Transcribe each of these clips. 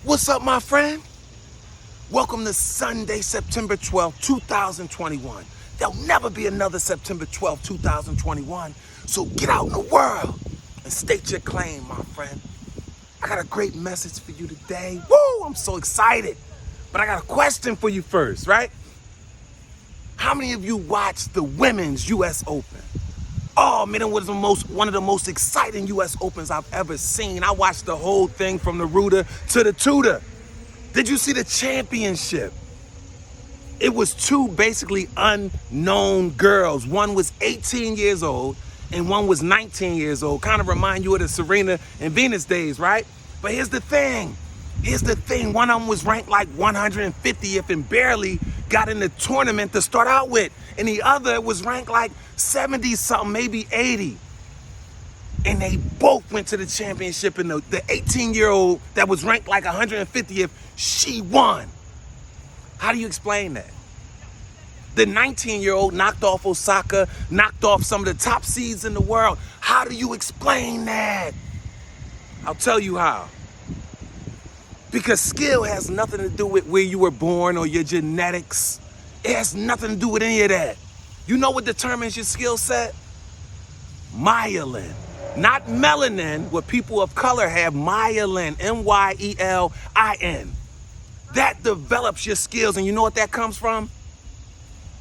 What's up, my friend? Welcome to Sunday, September 12th, 2021. There'll never be another September 12th, 2021. So get out in the world and state your claim, my friend. I got a great message for you today. Woo, I'm so excited. But I got a question for you first, right? How many of you watched the Women's U.S. Open? Oh man, it was one of the most exciting U.S. Opens I've ever seen. I watched the whole thing from the rooter to the tutor. Did you see the championship? It was two basically unknown girls. One was 18 years old and one was 19 years old. Kind of remind you of the Serena and Venus days, right? But here's the thing. One of them was ranked like 150th and barely got in the tournament to start out with. And the other was ranked like 70 something, maybe 80. And they both went to the championship, and the 18-year-old that was ranked like 150th, she won. How do you explain that? The 19-year-old knocked off Osaka, knocked off some of the top seeds in the world. How do you explain that? I'll tell you how. Because skill has nothing to do with where you were born or your genetics. It has nothing to do with any of that. You know what determines your skill set? Myelin. Not melanin, what people of color have. Myelin, M-Y-E-L-I-N. That develops your skills, and you know what that comes from?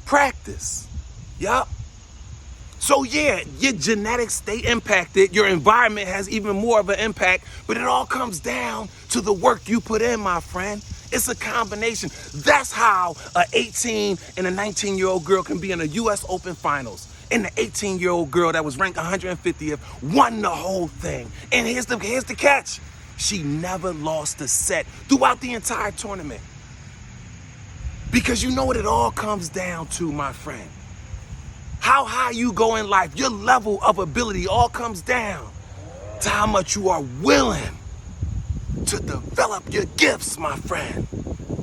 Practice. Yup. So yeah, your genetics, they impacted. Your environment has even more of an impact, but it all comes down to the work you put in, my friend. It's a combination. That's how an 18 and a 19-year-old girl can be in a U.S. Open Finals. And the 18-year-old girl that was ranked 150th won the whole thing. And here's the catch. She never lost a set throughout the entire tournament. Because you know what it all comes down to, my friend. How high you go in life, your level of ability all comes down to how much you are willing to develop your gifts, my friend.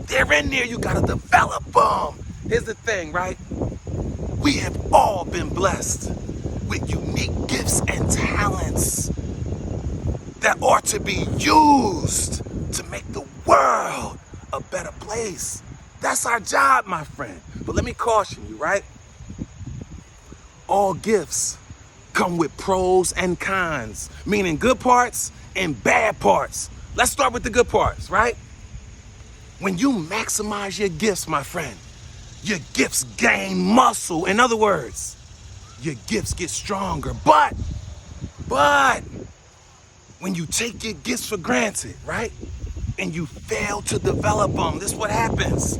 They're in there, you gotta develop them. Here's the thing, right? We have all been blessed with unique gifts and talents that are to be used to make the world a better place. That's our job, my friend. But let me caution you, right? All gifts come with pros and cons, meaning good parts and bad parts. Let's start with the good parts, right? When you maximize your gifts, my friend, your gifts gain muscle. In other words, your gifts get stronger. But when you take your gifts for granted, right, and you fail to develop them, this is what happens.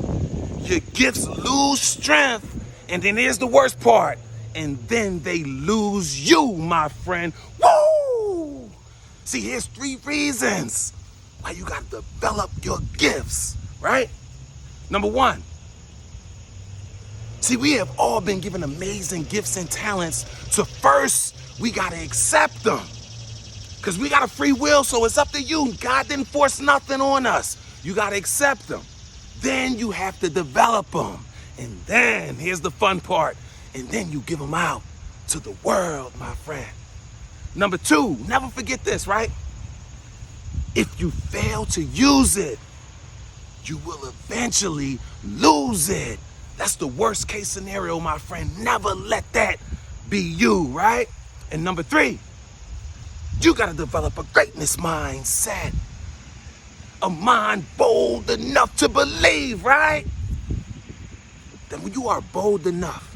Your gifts lose strength, and then here's the worst part. And then they lose you, my friend. Woo! See, here's 3 reasons why you gotta develop your gifts, right? Number 1. See, we have all been given amazing gifts and talents, so first we gotta accept them. Because we got a free will, so it's up to you. God didn't force nothing on us. You gotta accept them. Then you have to develop them. And then, here's the fun part, and then you give them out to the world, my friend. Number 2, never forget this, right? If you fail to use it, you will eventually lose it. That's the worst case scenario, my friend. Never let that be you, right? And number 3, you gotta develop a greatness mindset. A mind bold enough to believe, right? That when you are bold enough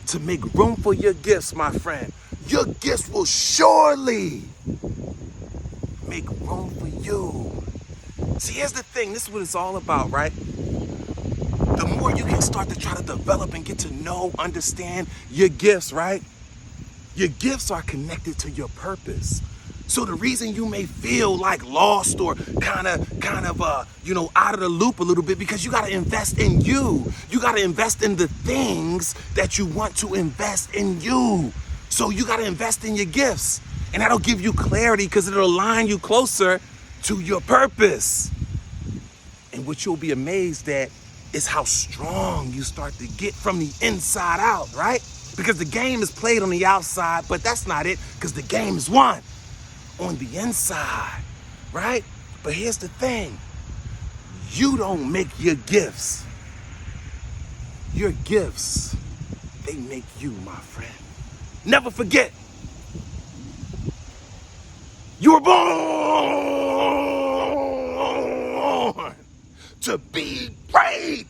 to make room for your gifts, my friend, your gifts will surely make room for you. See, here's the thing. This is what it's all about, right? The more you can start to try to develop and get to know, understand your gifts, right? Your gifts are connected to your purpose. So the reason you may feel like lost or kind of out of the loop a little bit, because you got to invest in you. You got to invest in the things that you want to invest in you. So you got to invest in your gifts, and that'll give you clarity because it'll align you closer to your purpose. And what you'll be amazed at is how strong you start to get from the inside out, right? Because the game is played on the outside, but that's not it, because the game is won on the inside, right? But here's the thing. You don't make your gifts. Your gifts, they make you, my friend. Never forget, you were born to be great.